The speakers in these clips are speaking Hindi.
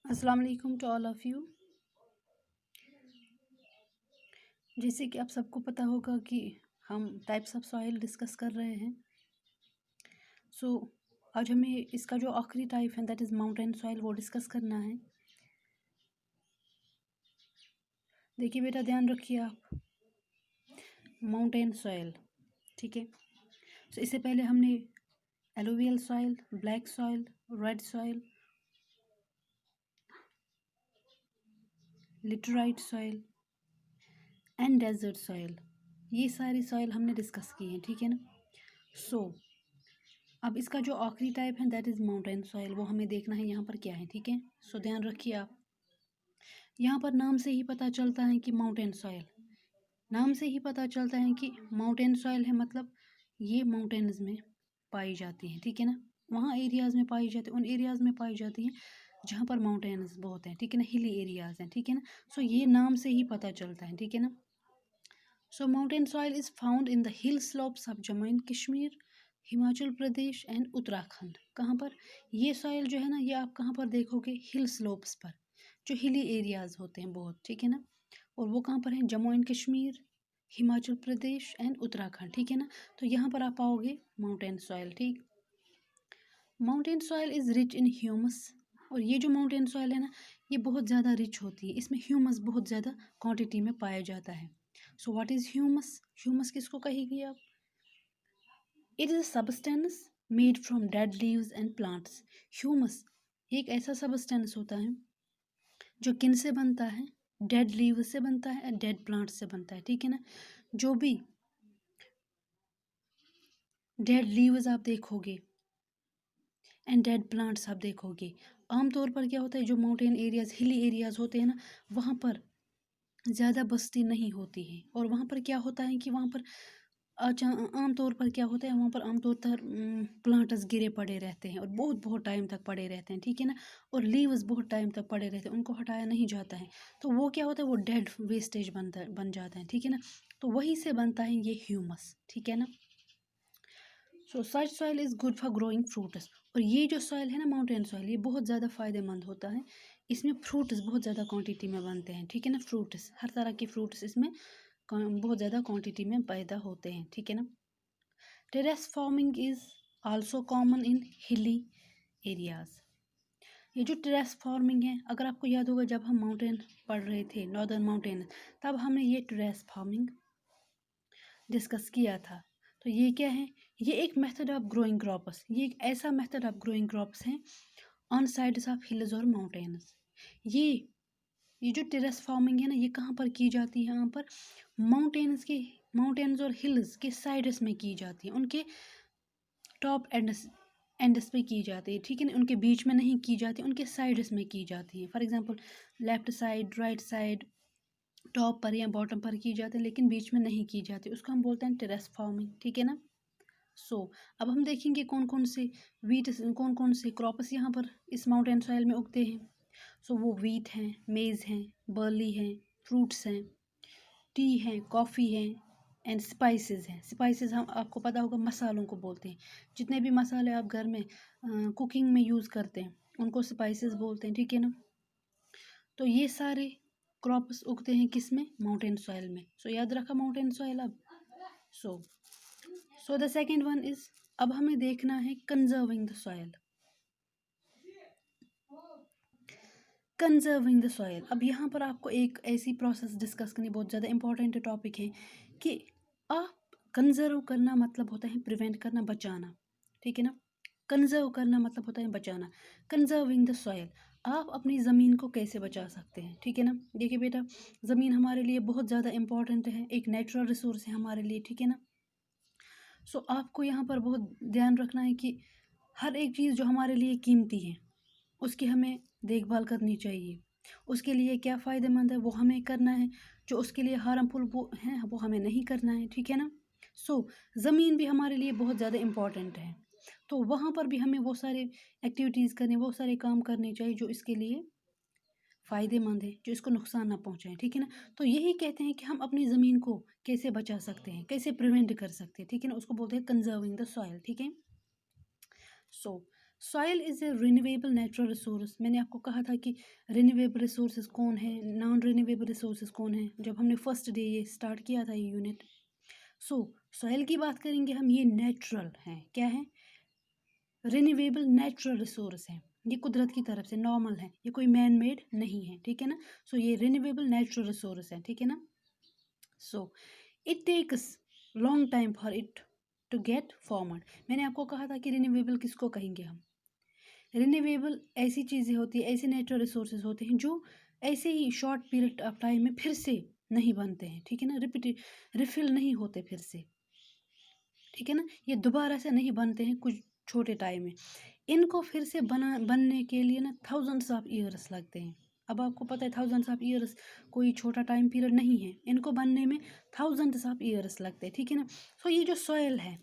अस्सलाम वालेकुम टू ऑल ऑफ़ यू। जैसे कि आप सबको पता होगा कि हम टाइप्स ऑफ सॉइल डिस्कस कर रहे हैं। सो आज हमें इसका जो आखिरी टाइप है दैट इज़ माउंटेन सॉइल वो डिस्कस करना है। देखिए बेटा, ध्यान रखिए आप, माउंटेन सॉइल, ठीक है। सो इससे पहले हमने alluvial soil, black soil, red soil, laterite soil and desert soil, ये सारी सॉइल हमने डिस्कस की हैं, ठीक है ना। सो अब इसका जो आखिरी टाइप है दैट इज़ माउंटेन सॉइल, वो हमें देखना है यहाँ पर क्या है, ठीक है। सो ध्यान रखिए आप, यहाँ पर नाम से ही पता चलता है कि माउंटेन सॉइल, नाम से ही पता चलता है कि माउंटेन सॉइल है, मतलब ये माउंटेन्स में पाई जाती है, ठीक है ना। वहाँ एरियाज़ में पाई जाती है, उन एरियाज़ में पाई जाती हैं जहाँ पर माउंटेन्स बहुत हैं, ठीक है ना, हिली एरियाज़ हैं, ठीक है ना। सो ये नाम से ही पता चलता है, ठीक है ना। So mountain soil is found in the hill slopes of Jammu and Kashmir, Himachal Pradesh and Uttarakhand. कहाँ पर ये सॉइल जो है ना, ये आप कहाँ पर देखोगे, हिल स्लोप्स पर, जो हिली एरियाज़ होते हैं बहुत, ठीक है ना। और वो कहाँ पर हैं, जम्मू एंड कश्मीर, हिमाचल प्रदेश एंड उत्तराखंड, ठीक है ना। तो यहाँ पर आप पाओगे माउंटेन सॉइल, ठीक। Mountain soil is rich in humus, और ये जो माउंटेन सॉइल है ना, ये बहुत ज़्यादा रिच होती है, इसमें ह्यूमस बहुत ज़्यादा क्वांटिटी में पाया जाता है। So what is humus, humus किसको कहेगी आप। It is a substance made from dead leaves and plants. Humus एक ऐसा सब्सटेंस होता है जो किन से बनता है, डेड लीव से बनता है, डेड प्लांट से बनता है, ठीक है ना। जो भी डेड लीव्स आप देखोगे एंड डेड प्लांट्स आप देखोगे, आमतौर पर क्या होता है, जो माउंटेन एरियाज, हिली एरियाज होते हैं ना, वहाँ पर ज़्यादा बस्ती नहीं होती है, और वहाँ पर क्या होता है कि वहाँ पर आमतौर पर क्या होता है, वहाँ पर आमतौर पर प्लांट्स गिरे पड़े रहते हैं और बहुत बहुत टाइम तक पड़े रहते हैं, ठीक है ना। और लीव्स बहुत टाइम तक पड़े रहते हैं, उनको हटाया नहीं जाता है, तो वो क्या होता है, वो डेड वेस्टेज बन जाता है, ठीक है ना। तो वहीं से बनता है ये ह्यूमस, ठीक है ना। So such soil is good for growing fruits, और ये जो सॉइल है ना, माउंटेन सॉइल, ये बहुत ज़्यादा फ़ायदेमंद होता है, इसमें फ्रूट्स बहुत ज़्यादा क्वांटिटी में बनते हैं, ठीक है ना। फ्रूट्स, हर तरह के फ्रूट्स इसमें बहुत ज़्यादा क्वांटिटी में पैदा होते हैं, ठीक है ना। Terrace farming is also common in hilly areas. ये जो टेरेस फार्मिंग है, अगर आपको याद होगा जब हम माउंटेन पढ़ रहे थे, नॉर्दर्न माउंटेन, तब हमने ये टेरेस फार्मिंग डिस्कस किया था। तो ये क्या है, ये एक मेथड ऑफ ग्रोइंग क्रॉप्स, ये एक ऐसा मेथड ऑफ ग्रोइंग क्रॉप्स है ऑन साइड्स ऑफ हिल्स और माउंटेन्स। ये जो टेरेस फार्मिंग है ना, ये कहाँ पर की जाती है, यहाँ पर माउंटेन्स और हिल्स के साइड्स में की जाती है, उनके टॉप एंड्स पे की जाती है, ठीक है ना। उनके बीच में नहीं की जाती, उनके साइड्स में की जाती है। For example left side, right side, top पर या बॉटम पर की जाती है, लेकिन बीच में नहीं की जाती, उसको हम बोलते हैं टेरेस फार्मिंग, ठीक है ना। सो अब हम देखेंगे कौन कौन से क्रॉप्स यहाँ पर इस माउंटेन सॉइल में उगते हैं। सो वो वीट हैं, मेज़ हैं, बर्ली हैं, फ्रूट्स हैं, टी हैं, कॉफ़ी हैं एंड स्पाइसेस हैं। स्पाइसेस हम, आपको पता होगा, मसालों को बोलते हैं। जितने भी मसाले आप घर में कुकिंग में यूज़ करते हैं, उनको स्पाइसेस बोलते हैं, ठीक है ना। तो ये सारे क्रॉप्स उगते हैं किस में, माउंटेन सॉइल में। सो याद रखा माउंटेन सॉइल अब। So so the second one is, अब हमें देखना है conserving the soil. Conserving the soil, अब यहाँ पर आपको एक ऐसी प्रोसेस डिस्कस करनी, बहुत ज़्यादा इंपॉर्टेंट टॉपिक है कि आप कंजर्व करना मतलब होता है प्रिवेंट करना, बचाना, ठीक है ना। कंजर्व करना मतलब होता है बचाना। कंजर्विंग द सॉइल, आप अपनी ज़मीन को कैसे बचा सकते हैं, ठीक है ना। देखिए बेटा, ज़मीन हमारे लिए बहुत ज़्यादा इंपॉर्टेंट है, एक नेचुरल रिसोर्स है हमारे लिए, ठीक है ना। सो आपको यहाँ पर बहुत ध्यान रखना है कि हर एक चीज़ जो हमारे लिए कीमती है, उसकी हमें देखभाल करनी चाहिए। उसके लिए क्या फ़ायदेमंद है वो हमें करना है, जो उसके लिए हार्मफुल वो हैं वो हमें नहीं करना है, ठीक है ना। सो ज़मीन भी हमारे लिए बहुत ज़्यादा इम्पॉर्टेंट है, तो वहाँ पर भी हमें वो सारे एक्टिविटीज़ करने, वो सारे काम करने चाहिए जो इसके लिए फ़ायदेमंद है, जो इसको नुकसान ना पहुँचाए, ठीक है ना। तो यही कहते हैं कि हम अपनी ज़मीन को कैसे बचा सकते हैं, कैसे प्रिवेंट कर सकते हैं, ठीक है ना। उसको बोलते हैं कंजर्विंग द सॉइल, ठीक है। सो soil is a renewable natural resource. मैंने आपको कहा था कि रिन्यूएबल रिसोर्सेज कौन है, नॉन रिन्यूएबल रिसोर्सेज कौन है, जब हमने फर्स्ट डे ये स्टार्ट किया था ये यूनिट। सो सॉइल की बात करेंगे हम, ये नेचुरल हैं। क्या है? रिन्यूएबल नेचुरल रिसोर्स है, ये कुदरत की तरफ से नॉर्मल है, ये कोई मैन मेड नहीं है, ठीक है ना। सो ये रिन्यूएबल नेचुरल रिसोर्स है, ठीक है ना। So it takes long time for it to get formed. मैंने आपको कहा था कि रिन्यूएबल किसको कहेंगे हम। रिन्यूएबल ऐसी चीज़ें होती है, ऐसे नेचुरल रिसोर्सेज होते हैं जो ऐसे ही शॉर्ट पीरियड ऑफ टाइम में फिर से नहीं बनते हैं, ठीक है ना, रिफिल नहीं होते फिर से, ठीक है ना, ये दोबारा से नहीं बनते हैं कुछ छोटे टाइम में। इनको फिर से बनने के लिए ना थाउजेंड्स ऑफ ईयर्स लगते हैं। अब आपको पता है थाउजेंड्स ऑफ ईयर्स कोई छोटा टाइम पीरियड नहीं है, इनको बनने में थाउजेंड्स ऑफ ईयर्स लगते हैं, ठीक है ना। सो ये जो सॉयल है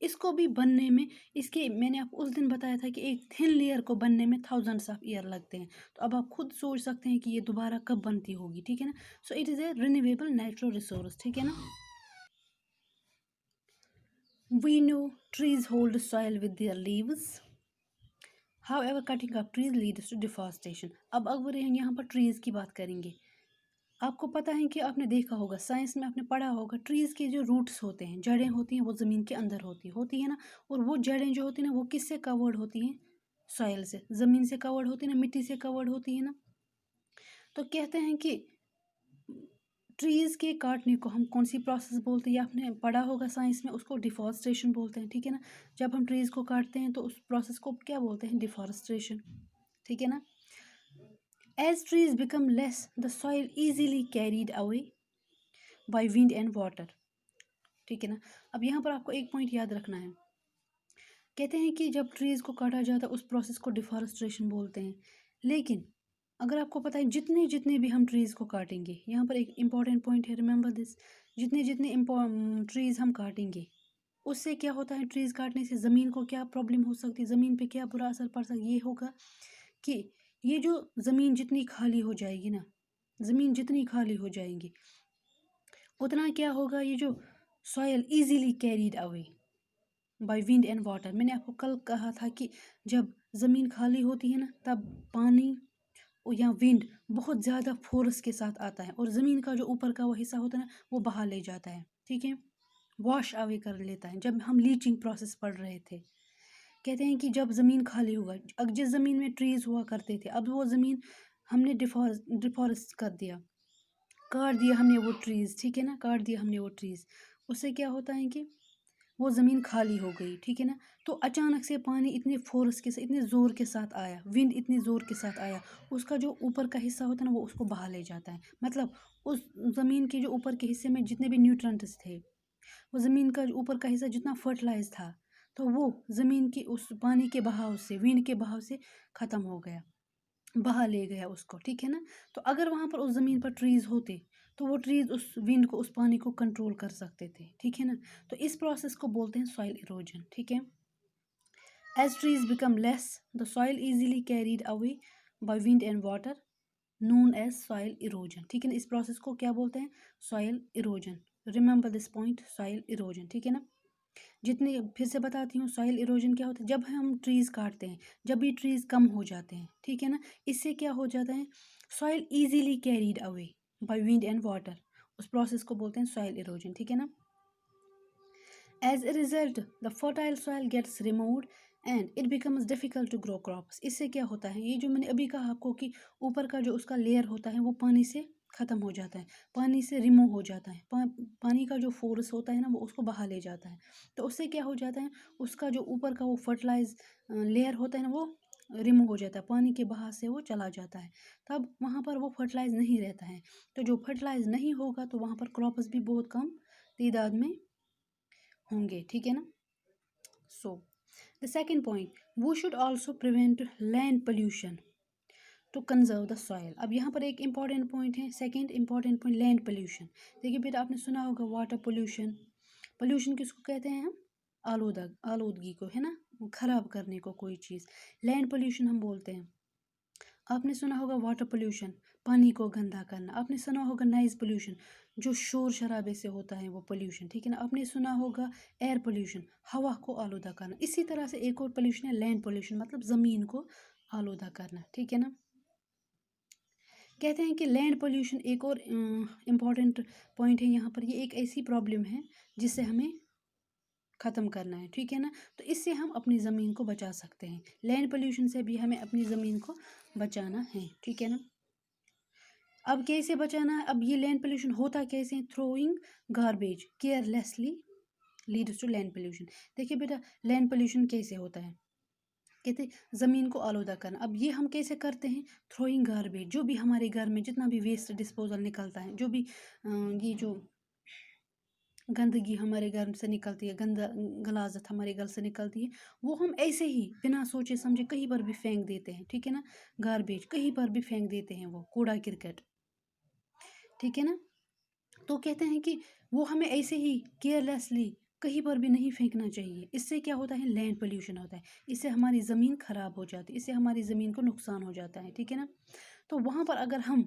इसको भी बनने में, इसके मैंने आपको उस दिन बताया था कि एक थिन लेयर को बनने में थाउजेंड्स ऑफ ईयर लगते हैं। तो अब आप खुद सोच सकते हैं कि ये दोबारा कब बनती होगी, ठीक है ना। So it is a renewable natural resource, ठीक है ना। We know trees hold soil with their leaves. However, cutting of trees leads to deforestation. अब अगर हम यहाँ पर ट्रीज़ की बात करेंगे, आपको पता है कि आपने देखा होगा, साइंस में आपने पढ़ा होगा, ट्रीज़ के जो रूट्स होते हैं, जड़ें होती हैं, वो ज़मीन के अंदर होती है ना। और वो जड़ें जो होती हैं ना, वो किससे कवर्ड होती हैं? सॉइल से, ज़मीन से कवर्ड होती है ना, मिट्टी से कवर्ड होती है ना। तो कहते हैं कि ट्रीज़ के काटने को हम कौन सी प्रोसेस बोलते हैं, ये आपने पढ़ा होगा साइंस में, उसको डिफॉरेस्टेशन बोलते हैं, ठीक है ना। जब हम ट्रीज़ को काटते हैं तो उस प्रोसेस को क्या बोलते हैं? डिफॉरेस्टेशन, ठीक है ना। As trees become less the soil easily carried away by wind and water, ठीक है ना। अब यहाँ पर आपको एक पॉइंट याद रखना है। कहते हैं कि जब ट्रीज़ को काटा जाता है उस प्रोसेस को डिफॉरेस्टेशन बोलते हैं, लेकिन अगर आपको पता है जितने जितने भी हम ट्रीज़ को काटेंगे, यहाँ पर एक इम्पॉर्टेंट पॉइंट है, रिमेंबर दिस, जितने जितने ट्रीज़ हम काटेंगे उससे क्या होता है? ट्रीज़ काटने से ज़मीन को क्या प्रॉब्लम हो सकती है, ज़मीन पे क्या बुरा असर पड़ सकता है? ये होगा कि ये जो ज़मीन जितनी खाली हो जाएगी ना, ज़मीन जितनी खाली हो जाएगी उतना क्या होगा, ये जो soil easily carried away by wind and water. मैंने आपको कल कहा था कि जब ज़मीन खाली होती है ना, तब पानी या विंड बहुत ज़्यादा फोर्स के साथ आता है और ज़मीन का जो ऊपर का वो हिस्सा होता है ना, वो बहा ले जाता है, ठीक है, वॉश अवे कर लेता है। जब हम लीचिंग प्रोसेस पढ़ रहे थे, कहते हैं कि जब ज़मीन खाली होगा, अब जिस ज़मीन में ट्रीज़ हुआ करते थे, अब वो ज़मीन हमने डिफॉरेस्ट कर दिया, काट दिया हमने वो ट्रीज़, ठीक है ना, काट दिया हमने वो ट्रीज़। उससे क्या होता है कि वो ज़मीन खाली हो गई, ठीक है ना। तो अचानक से पानी इतने फोर्स के साथ, इतने ज़ोर के साथ आया, विंड इतने ज़ोर के साथ आया, उसका जो ऊपर का हिस्सा होता है ना, वो उसको बहा ले जाता है। मतलब उस ज़मीन के जो ऊपर के हिस्से में जितने भी न्यूट्रंट्स थे, वो ज़मीन का जो ऊपर का हिस्सा जितना फर्टिलाइज था, तो वो ज़मीन की उस पानी के बहाव से, विंड के बहाव से ख़त्म हो गया, बहा ले गया उसको, ठीक है ना। तो अगर वहाँ पर उस ज़मीन पर ट्रीज़ होते तो वो ट्रीज़ उस विंड को, उस पानी को कंट्रोल कर सकते थे, ठीक है ना। तो इस प्रोसेस को बोलते हैं सॉइल इरोजन, ठीक है। As trees become less the soil easily carried away by wind and water, known as soil erosion, ठीक है ना। इस प्रोसेस को क्या बोलते हैं? Soil erosion. Remember this point, soil erosion, ठीक है ना। जितने, फिर से बताती हूँ, सॉइल इरोजन क्या होता है? जब हम ट्रीज़ काटते हैं, जब भी ट्रीज़ कम हो जाते हैं, ठीक है ना, इससे क्या हो जाता है? Soil easily carried away by wind and water, उस प्रोसेस को बोलते हैं सॉइल इरोजन, ठीक है ना। As a result the fertile soil gets removed and it becomes difficult to grow crops. इससे क्या होता है? ये जो मैंने अभी कहा आपको कि ऊपर का जो उसका लेयर होता है वो पानी से ख़त्म हो जाता है, पानी से रिमूव हो जाता है, पानी का जो फोर्स होता है ना, वो उसको बहा ले जाता है। तो उससे क्या हो जाता है? उसका जो ऊपर का वो फर्टिलाइज लेयर होता है ना, वो रिमूव हो जाता है, पानी के बहाव से वो चला जाता है। तब वहाँ पर वो फर्टिलाइज नहीं रहता है। तो जो फर्टिलाइज नहीं होगा तो वहाँ पर क्रॉप्स भी बहुत कम तादाद में होंगे, ठीक है ना। So the second point, we should also prevent land pollution to conserve the soil. अब यहाँ पर एक इंपॉर्टेंट पॉइंट है, second important point, land pollution. देखिए बेटा, आपने सुना होगा वाटर पोल्यूशन। पोल्यूशन किसको कहते हैं हम? आलूदगी को, है ना, खराब करने को कोई चीज़। लैंड पोल्यूशन हम बोलते हैं आपने सुना होगा वाटर पोल्यूशन, पानी को गंदा करना। आपने सुना होगा नॉइज़ पोल्यूशन, जो शोर शराबे से होता है वो पोल्यूशन, ठीक है ना। आपने सुना होगा एयर पोल्यूशन, हवा को आलूदा करना। इसी तरह से एक और पोल्यूशन है लैंड पोल्यूशन, मतलब ज़मीन को आलूदा करना, ठीक है ना। कहते हैं कि लैंड पोल्यूशन एक और इम्पॉर्टेंट पॉइंट है यहाँ पर। ये एक ऐसी प्रॉब्लम है जिससे हमें ख़त्म करना है, ठीक है ना। तो इससे हम अपनी ज़मीन को बचा सकते हैं। लैंड पोल्यूशन से भी हमें अपनी ज़मीन को बचाना है, ठीक है ना। अब कैसे बचाना है? अब ये लैंड पोल्यूशन होता कैसे? Throwing garbage carelessly leads to land pollution. देखिए बेटा, लैंड पोल्यूशन कैसे होता है? कहते ज़मीन को आलूदा करना। अब ये हम कैसे करते हैं? थ्रोइंग गार्बेज, जो भी हमारे घर में जितना भी वेस्ट डिस्पोजल निकलता है, जो भी ये जो गंदगी हमारे घर से निकलती है, गंदा गलाजत हमारे घर से निकलती है, वो हम ऐसे ही बिना सोचे समझे कहीं पर भी फेंक देते हैं, ठीक है ना। गार्बेज कहीं पर भी फेंक देते हैं, वो कूड़ा क्रिकेट, ठीक है ना। तो कहते हैं कि वो हमें ऐसे ही केयरलेसली कहीं पर भी नहीं फेंकना चाहिए। इससे क्या होता है? लैंड पोल्यूशन होता है। इससे हमारी ज़मीन ख़राब हो जाती है, इससे हमारी ज़मीन को नुकसान हो जाता है, ठीक है ना। तो वहाँ पर अगर हम,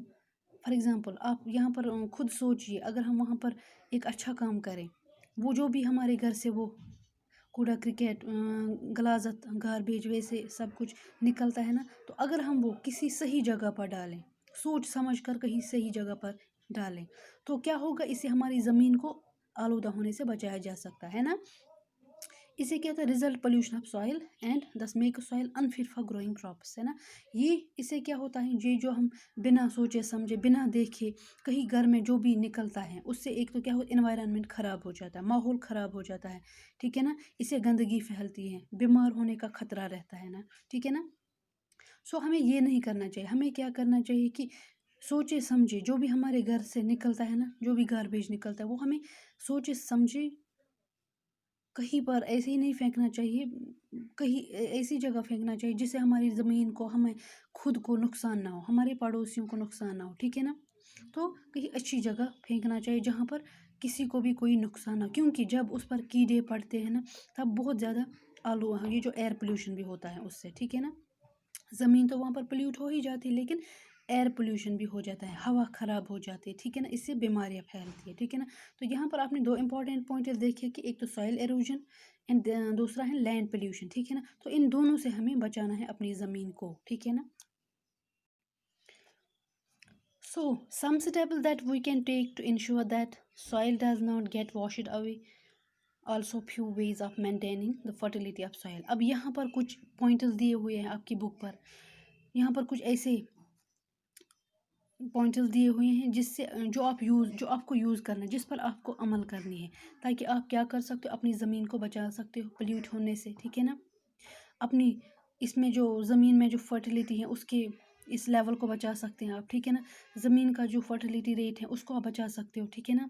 फॉर एग्ज़ाम्पल आप यहाँ पर खुद सोचिए, अगर हम वहाँ पर एक अच्छा काम करें, वो जो भी हमारे घर से वो कूड़ा क्रिकेट गलाजत गार्बेज वैसे सब कुछ निकलता है ना, तो अगर हम वो किसी सही जगह पर डालें, सोच समझ कर कहीं सही जगह पर डालें, तो क्या होगा? इससे हमारी ज़मीन को आलूदा होने से बचाया जा सकता है ना। इसे क्या होता है? Result pollution of soil and this make soil unfit for growing crops, है ना। ये इससे क्या होता है? ये जो हम बिना सोचे समझे बिना देखे कहीं घर में जो भी निकलता है, उससे एक तो क्या हो, इन्वायरमेंट ख़राब हो जाता है, माहौल ख़राब हो जाता है, ठीक है ना। इससे गंदगी फैलती है, बीमार होने का खतरा रहता है ना, ठीक है ना। सो हमें ये नहीं करना चाहिए। हमें क्या करना चाहिए कि सोचे समझे जो भी हमारे घर से निकलता है ना, जो भी गार्बेज निकलता है, वो हमें सोचे समझे कहीं पर ऐसे ही नहीं फेंकना चाहिए। कहीं ऐसी जगह फेंकना चाहिए जिससे हमारी ज़मीन को, हमें खुद को नुकसान ना हो, हमारे पड़ोसियों को नुकसान ना हो, ठीक है ना। तो कहीं अच्छी जगह फेंकना चाहिए जहाँ पर किसी को भी कोई नुकसान ना हो, क्योंकि जब उस पर कीड़े पड़ते हैं ना, तब बहुत ज़्यादा आलू, ये जो एयर पोल्यूशन भी होता है उससे, ठीक है ना। ज़मीन तो वहाँ पर पोल्यूट हो ही जाती है, लेकिन एयर पोल्यूशन भी हो जाता है, हवा ख़राब हो जाती है, ठीक है ना। इससे बीमारियाँ फैलती है, ठीक है ना। तो यहाँ पर आपने दो इंपॉर्टेंट पॉइंट देखे कि एक तो सॉइल एरोजन एंड दूसरा है लैंड पोल्यूशन, ठीक है ना। तो इन दोनों से हमें बचाना है अपनी ज़मीन को, ठीक है ना। So, some steps that we can take to ensure that soil does not get washed away. Also, few ways of maintaining the fertility of soil. अब यहाँ पर कुछ पॉइंटर्स दिए हुए हैं आपकी बुक पर। यहाँ पर कुछ ऐसे पॉइंटर्स दिए हुए हैं जिससे जो आपको यूज़ करना है, जिस पर आपको अमल करनी है, ताकि आप क्या कर सकते हो? अपनी ज़मीन को बचा सकते हो पोल्यूट होने से, ठीक है ना। अपनी इसमें जो ज़मीन में जो फर्टिलिटी है उसके इस लेवल को बचा सकते हैं आप, ठीक है ना। ज़मीन का जो फर्टिलिटी रेट है उसको आप बचा सकते हो, ठीक है ना।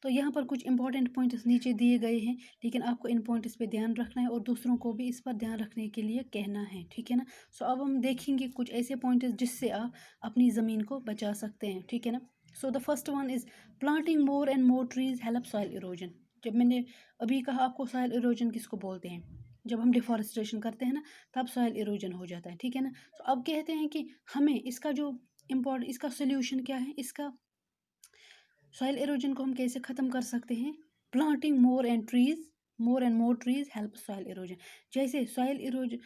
तो यहाँ पर कुछ इंपॉर्टेंट पॉइंट्स नीचे दिए गए हैं, लेकिन आपको इन पॉइंट्स पे ध्यान रखना है और दूसरों को भी इस पर ध्यान रखने के लिए कहना है, ठीक है ना। सो अब हम देखेंगे कुछ ऐसे पॉइंट्स जिससे आप अपनी ज़मीन को बचा सकते हैं, ठीक है ना। So the first one is planting more and more trees help soil erosion. जब मैंने अभी कहा आपको सॉइल इरोजन किसको बोलते हैं, जब हम डिफॉरेस्टेशन करते हैं ना, तब सॉइल इरोजन हो जाता है, ठीक है ना। तो अब कहते हैं कि हमें इसका जो इसका सोल्यूशन क्या है, इसका सॉइल एरोजन को हम कैसे ख़त्म कर सकते हैं? Planting more and more trees help soil halogen. जैसे सॉइल इरोज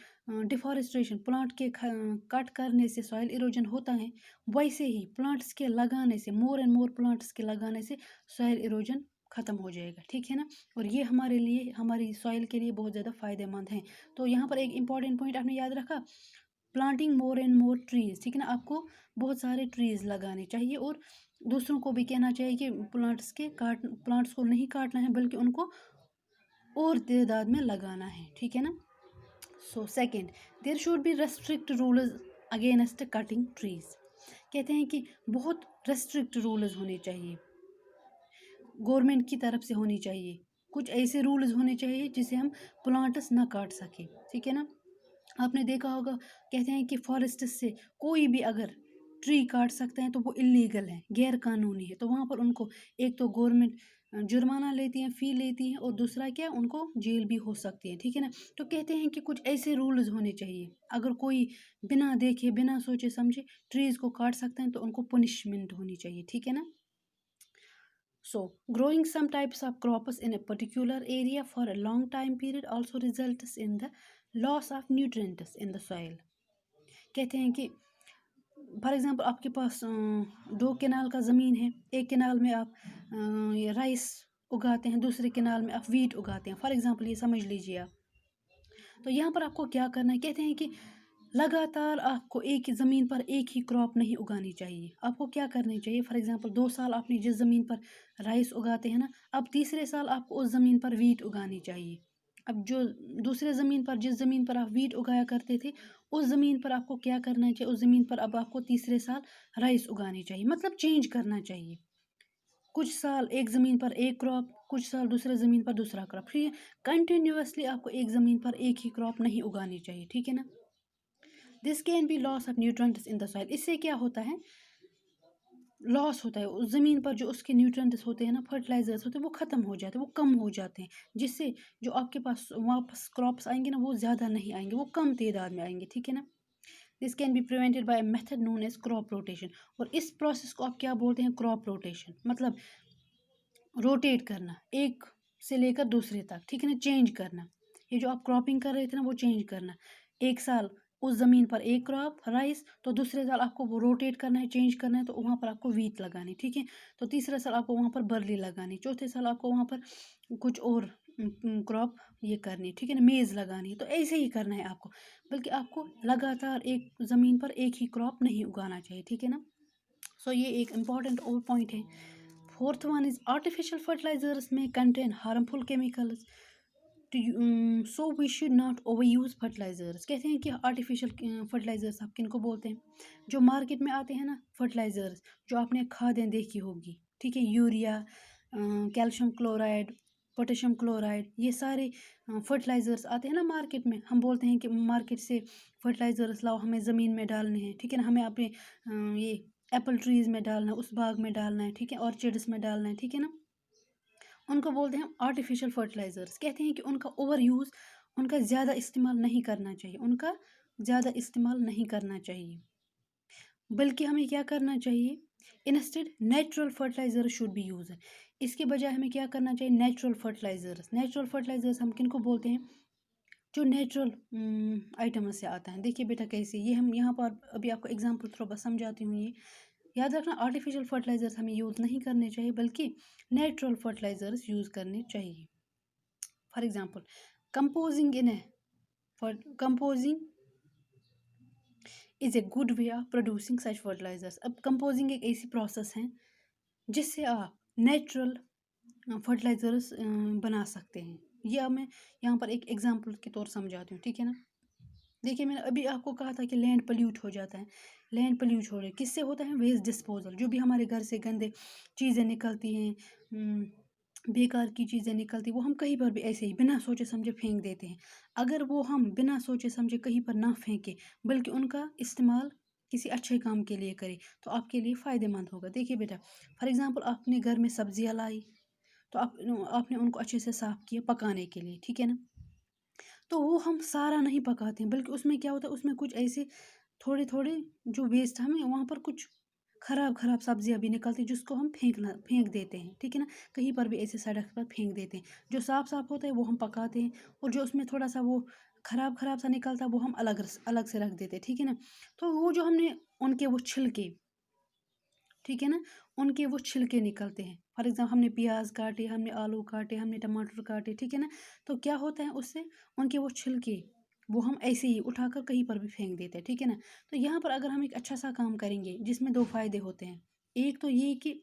डिफॉरेस्टेशन, प्लांट के कट करने से सॉइल इरोजन होता है, वैसे ही प्लांट्स के लगाने से, मोर एंड मोर प्लांट्स के लगाने से सॉइल इरोजन ख़त्म हो जाएगा, ठीक है ना। और ये हमारे लिए, हमारी सॉइल के लिए बहुत ज़्यादा फ़ायदेमंद है। तो यहाँ पर एक इंपॉर्टेंट पॉइंट आपने याद रखा, planting more and more trees, ठीक है ना। आपको बहुत सारे ट्रीज लगाने चाहिए और दूसरों को भी कहना चाहिए कि प्लांट्स को नहीं काटना है, बल्कि उनको और तादाद में लगाना है, ठीक है ना। So second, there should be restrict rules against cutting trees. कहते हैं कि बहुत रेस्ट्रिक्ट रूल्स होने चाहिए, गवर्नमेंट की तरफ से होनी चाहिए। कुछ ऐसे रूल्स होने चाहिए जिसे हम प्लांट्स ना काट सके, ठीक है ना। आपने देखा होगा, कहते हैं कि फॉरेस्ट से कोई भी अगर ट्री काट सकते हैं तो वो इलीगल है, गैर कानूनी है। तो वहाँ पर उनको एक तो गवर्नमेंट जुर्माना लेती हैं, फ़ी लेती हैं, और दूसरा क्या, उनको जेल भी हो सकती है, ठीक है ना। तो कहते हैं कि कुछ ऐसे रूल्स होने चाहिए, अगर कोई बिना देखे बिना सोचे समझे ट्रीज़ को काट सकते हैं तो उनको पनिशमेंट होनी चाहिए, ठीक है ना। So, growing some types of crops in a particular area for a long time period also results in the loss of nutrients in the soil. कहते हैं कि फॉर एग्जांपल आपके पास 2 केनाल का ज़मीन है, एक केनाल में आप ये राइस उगाते हैं, दूसरे केनाल में आप वीट उगाते हैं, फॉर एग्जांपल ये समझ लीजिए आप। तो यहाँ पर आपको क्या करना है, कहते हैं कि लगातार आपको एक ही ज़मीन पर एक ही क्रॉप नहीं उगानी चाहिए। आपको क्या करनी चाहिए, फॉर एग्जांपल 2 साल आपने जिस ज़मीन पर राइस उगाते हैं ना, अब तीसरे साल आपको उस ज़मीन पर वीट उगानी चाहिए। अब जो दूसरे ज़मीन पर, जिस ज़मीन पर आप वीट उगाया करते थे, उस ज़मीन पर आपको क्या करना चाहिए, उस ज़मीन पर अब आपको तीसरे साल राइस उगानी चाहिए, मतलब चेंज करना चाहिए। कुछ साल एक ज़मीन पर एक क्रॉप, कुछ साल दूसरे ज़मीन पर दूसरा क्रॉप, फिर कंटिन्यूअसली आपको एक ज़मीन पर एक ही क्रॉप नहीं उगानी चाहिए, ठीक है ना। This can be loss of nutrients in the soil. इससे क्या होता है, लॉस होता है उस ज़मीन पर, जो उसके न्यूट्रंट्स होते हैं ना, फर्टिलाइजर्स होते हैं, वो ख़त्म हो जाते हैं, वो कम हो जाते हैं, जिससे जो आपके पास वापस क्रॉप्स आएंगे ना, वो ज़्यादा नहीं आएंगे, वो कम तादाद में आएंगे, ठीक है ना। This can be prevented by method known as crop rotation. और इस प्रोसेस को आप क्या बोलते हैं, क्रॉप रोटेशन, मतलब रोटेट करना एक से लेकर दूसरे तक, ठीक है ना, चेंज करना। ये जो आप क्रॉपिंग कर रहे थे ना, वो चेंज करना। एक साल उस ज़मीन पर एक क्रॉप राइस, तो दूसरे साल आपको वो रोटेट करना है, चेंज करना है, तो वहाँ पर आपको वीट लगानी, ठीक है। तो तीसरे साल आपको वहाँ पर बर्ली लगानी, चौथे साल आपको वहाँ पर कुछ और क्रॉप ये करनी, ठीक है ना, मेज़ लगानी। तो ऐसे ही करना है आपको, बल्कि आपको लगातार एक ज़मीन पर एक ही क्रॉप नहीं उगाना चाहिए, ठीक है ना। सो ये एक इम्पॉर्टेंट और पॉइंट है। Fourth one is artificial fertilisers में contain harmful chemicals, so we should not over use fertilisers. कहते हैं कि आर्टिफिशियल फर्टिलाइजर्स आप किन को बोलते हैं, जो मार्केट में आते हैं ना फर्टिलाइजर्स, जो आपने खादें देखी होगी, ठीक है, urea, calcium chloride, potassium chloride, ये सारे फर्टिलाइजर्स आते हैं ना मार्केट में। हम बोलते हैं कि मार्केट से फर्टिलाइजर्स लाओ, हमें ज़मीन में डालने हैं, ठीक है ना, हमें अपने ये एप्पल ट्रीज़ में डालना है, उस बाग में डालना है, ठीक है, ऑर्चिड्स में डालना है, ठीक है ना। उनको बोलते हैं आर्टिफिशियल फर्टिलाइजर्स। कहते हैं कि उनका ओवर यूज़, उनका ज़्यादा इस्तेमाल नहीं करना चाहिए, उनका ज़्यादा इस्तेमाल नहीं करना चाहिए, बल्कि हमें क्या करना चाहिए, instead natural fertiliser should be use. इसके बजाय हमें क्या करना चाहिए, नेचुरल फर्टिलाइजर्स। नेचुरल फर्टिलाइजर्स हम किनको बोलते हैं, जो नेचुरल आइटम से आता है। देखिए बेटा कैसे, ये हम यहाँ पर अभी आपको एग्जांपल थ्रू बस समझाती हूँ। ये याद रखना, आर्टिफिशियल फर्टिलाइजर्स हमें यूज़ नहीं करने चाहिए, बल्कि नेचुरल फर्टिलाइजर्स यूज़ करने चाहिए। For example, composing in a composing is a good way of producing such fertilisers. अब कंपोजिंग एक ऐसी प्रोसेस है जिससे आप नेचुरल फर्टिलाइजर्स बना सकते हैं। ये अब मैं यहाँ पर एक एग्जांपल के तौर समझाती हूँ, ठीक है ना। देखिए, मैंने अभी आपको कहा था कि लैंड पोल्यूट हो जाता है। लैंड पोल्यूट हो रहा है, किससे होता है, वेस्ट डिस्पोजल। जो भी हमारे घर से गंदे चीज़ें निकलती हैं, बेकार की चीज़ें निकलती, वो हम कहीं पर भी ऐसे ही बिना सोचे समझे फेंक देते हैं। अगर वो हम बिना सोचे समझे कहीं पर ना फेंके, बल्कि उनका इस्तेमाल किसी अच्छे काम के लिए करें, तो आपके लिए फ़ायदेमंद होगा। देखिए बेटा, फॉर एग्जांपल आपने घर में सब्जियां लाई, तो आपने उनको अच्छे से साफ़ किया पकाने के लिए, ठीक है ना। तो वो हम सारा नहीं पकाते हैं, बल्कि उसमें क्या होता है, उसमें कुछ ऐसे थोड़े थोड़े जो वेस्ट, हमें वहाँ पर कुछ खराब खराब सब्जियाँ भी निकलती हैं, जिसको हम फेंक देते हैं, ठीक है ना। कहीं पर भी ऐसे सड़क पर फेंक देते हैं। जो साफ साफ होता है वो हम पकाते हैं, और जो उसमें थोड़ा सा वो खराब खराब सा निकलता है वो हम अलग अलग से रख देते हैं, ठीक है ना। तो वो जो हमने उनके वो छिलके, ठीक है ना, उनके वो छिलके निकलते हैं। फॉर एग्जाम्पल, हमने प्याज काटे, हमने आलू काटे, हमने टमाटर काटे, ठीक है ना। तो क्या होता है उससे, उनके वो छिलके वो हम ऐसे ही उठाकर कहीं पर भी फेंक देते हैं, ठीक है ना। तो यहाँ पर अगर हम एक अच्छा सा काम करेंगे, जिसमें 2 फ़ायदे होते हैं। एक तो ये कि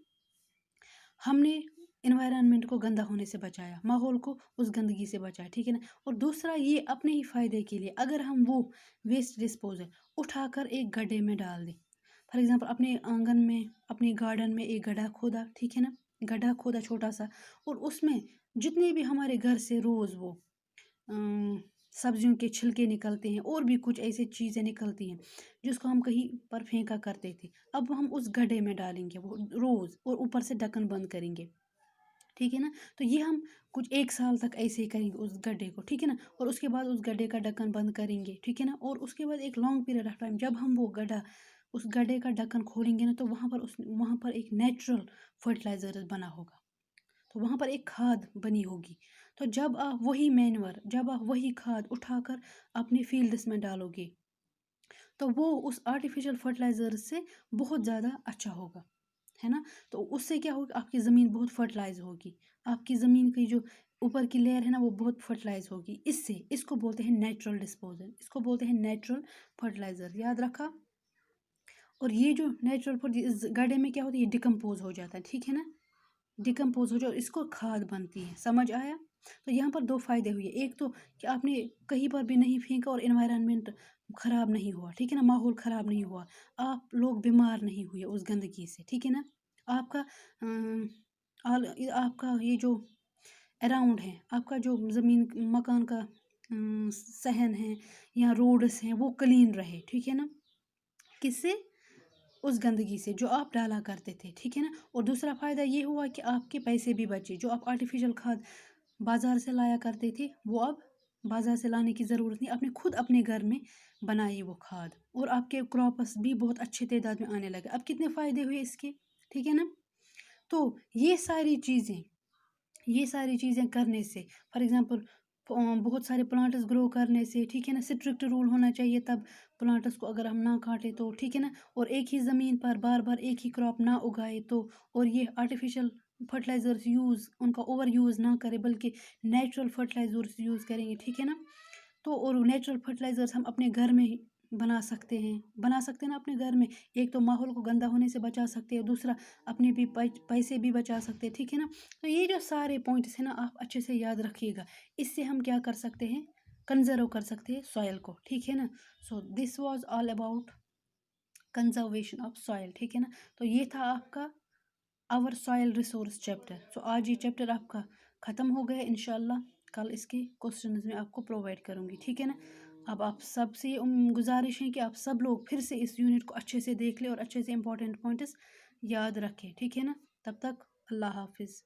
हमने इन्वायरमेंट को गंदा होने से बचाया, माहौल को उस गंदगी से बचाया, ठीक है ना। और दूसरा ये अपने ही फ़ायदे के लिए, अगर हम वो वेस्ट डिस्पोजल उठाकर एक गड्ढे में डाल दें। फॉर एग्जांपल, अपने आंगन में, अपने गार्डन में एक गड्ढा खोदा, ठीक है ना, गड्ढा खोदा छोटा सा, और उसमें जितने भी हमारे घर से रोज़ वो सब्जियों के छिलके निकलते हैं, और भी कुछ ऐसी चीज़ें निकलती हैं जिसको हम कहीं पर फेंका करते थे, अब हम उस गड्ढे में डालेंगे वो रोज़, और ऊपर से ढक्कन बंद करेंगे, ठीक है ना। तो ये हम कुछ 1 साल तक ऐसे ही करेंगे उस गड्ढे को, ठीक है ना। और उसके बाद उस गड्ढे का ढक्कन बंद करेंगे, ठीक है ना। और उसके बाद एक लॉन्ग पीरियड ऑफ टाइम जब हम वो गड्ढा उस गड्ढे का ढक्कन खोलेंगे ना, तो वहाँ पर एक नेचुरल फर्टिलाइज़र बना होगा। तो वहाँ पर एक खाद बनी होगी। तो जब आप वही खाद उठाकर अपने फील्ड्स में डालोगे, तो वो उस आर्टिफिशियल फर्टिलाइज़र से बहुत ज़्यादा अच्छा होगा, है ना। तो उससे क्या होगा, आपकी ज़मीन बहुत फर्टिलाइज होगी। आपकी ज़मीन की जो ऊपर की लेयर है ना, वो बहुत फर्टिलाइज होगी। इसको बोलते हैं नेचुरल डिस्पोजल, इसको बोलते हैं नेचुरल फर्टिलाइज़र, याद रखा। और ये जो नेचुरल फर्ट इस गड्ढे में क्या होता है, ये डिकम्पोज हो जाता है, ठीक है ना। डिकम्पोज हो जाए और इसको खाद बनती है, समझ आया। तो यहाँ पर दो फायदे हुए, एक तो कि आपने कहीं पर भी नहीं फेंका और एनवायरनमेंट खराब नहीं हुआ, ठीक है ना, माहौल खराब नहीं हुआ, आप लोग बीमार नहीं हुए उस गंदगी से, ठीक है ना। आपका आपका ये जो अराउंड है, आपका जो ज़मीन मकान का सहन है या रोड्स हैं, वो क्लीन रहे, ठीक है ना। किससे? उस गंदगी से जो आप डाला करते थे, ठीक है ना। और दूसरा फ़ायदा ये हुआ कि आपके पैसे भी बचे। जो आप आर्टिफिशियल खाद बाज़ार से लाया करते थे, वो अब बाज़ार से लाने की ज़रूरत नहीं, आपने खुद अपने घर में बनाई वो खाद, और आपके क्रॉप्स भी बहुत अच्छे तादाद में आने लगे। अब कितने फ़ायदे हुए इसके, ठीक है ना। तो ये सारी चीज़ें करने से, फॉर एग्जांपल बहुत सारे प्लांट्स ग्रो करने से, ठीक है ना, स्ट्रिक्ट रूल होना चाहिए तब प्लांट्स को अगर हम ना काटें तो, ठीक है ना। और एक ही ज़मीन पर बार बार एक ही क्रॉप ना उगाए तो, और ये आर्टिफिशियल फर्टिलाइज़र्स उनका ओवर यूज़ ना करें, बल्कि नेचुरल फर्टिलाइज़र्स यूज़ करेंगे, ठीक है ना। तो और नेचुरल फर्टिलाइज़र्स हम अपने घर में ही बना सकते हैं ना अपने घर में। एक तो माहौल को गंदा होने से बचा सकते हैं, दूसरा अपने भी पैसे भी बचा सकते हैं, ठीक है ना। तो ये जो सारे पॉइंट्स हैं ना, आप अच्छे से याद रखिएगा। इससे हम क्या कर सकते हैं, कंजर्व कर सकते हैं सॉइल को, ठीक है ना। So this was all about conservation of soil, ठीक है ना। तो ये था आपका आवर सॉइल रिसोर्स चैप्टर। सो आज ये चैप्टर आपका ख़त्म हो गया। इंशाल्लाह कल इसके क्वेश्चंस में आपको प्रोवाइड करूँगी, ठीक है ना। अब आप सबसे ये गुजारिश है कि आप सब लोग फिर से इस यूनिट को अच्छे से देख लें और अच्छे से इंपॉर्टेंट पॉइंट्स याद रखें, ठीक है ना। तब तक अल्लाह हाफिज़।